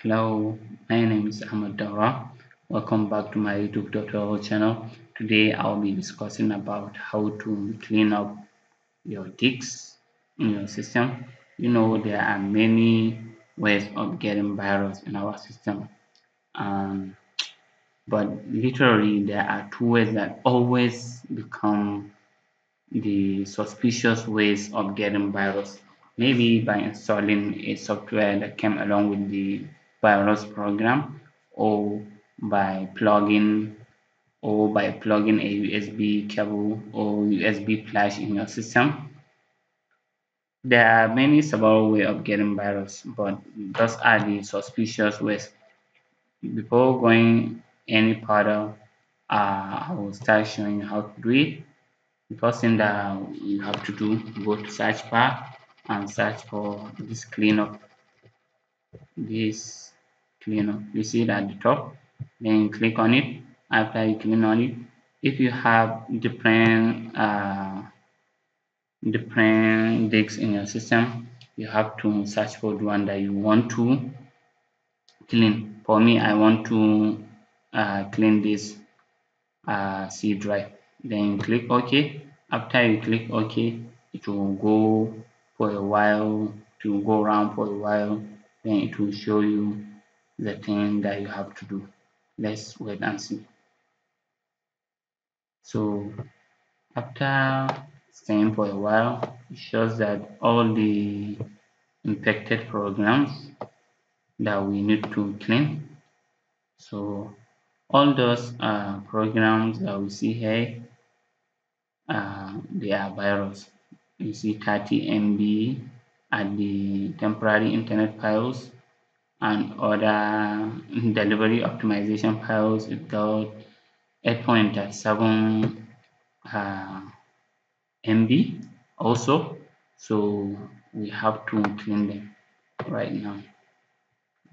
Hello, my name is Ahmad Daura. Welcome back to my YouTube tutorial channel. Today I'll be discussing about how to clean up your ticks in your system. You know there are many ways of getting virus in our system, um, but literally there are two ways that always become the suspicious ways of getting virus. Maybe by installing a software that came along with the virus program, or by plugging a USB cable or USB flash in your system. There are many several ways of getting virus, but those are the suspicious ways. Before going any further, I will start showing you how to do it. The first thing that you have to do, go to search bar and search for this cleanup. You see it at the top, then click on it. After you click on it, if you have different disks in your system, you have to search for the one that you want to clean. For me, I want to clean this C drive. Then click OK. After you click OK, it will go for a while, it will go around for a while, then it will show you the thing that you have to do. Let's wait and see. So after staying for a while, it shows that all the infected programs that we need to clean. So all those programs that we see here, they are virus. You see 30 MB at the temporary internet files and other delivery optimization files without 8.37 uh, MB also. So we have to clean them right now.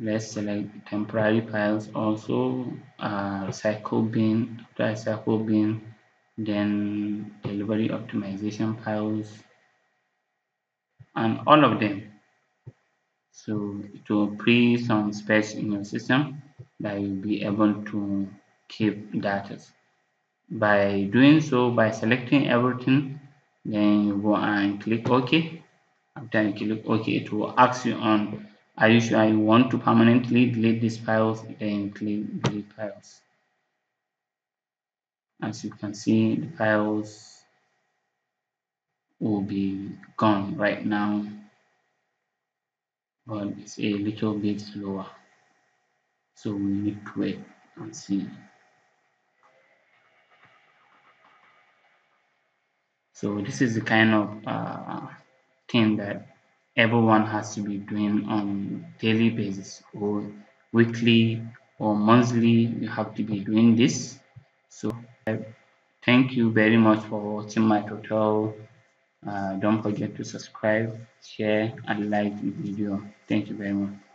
Let's select temporary files also, recycle bin. After recycle bin, then delivery optimization files and all of them. So it will free some space in your system that you'll be able to keep data. By doing so, by selecting everything, then you go and click OK. After you click OK, it will ask you on, are you sure you want to permanently delete these files? Then click delete files. As you can see, the files will be gone right now, but it's a little bit slower. So we need to wait and see. So this is the kind of thing that everyone has to be doing on daily basis, or weekly or monthly. You have to be doing this. So thank you very much for watching my tutorial. Don't forget to subscribe, share and like the video. Thank you very much.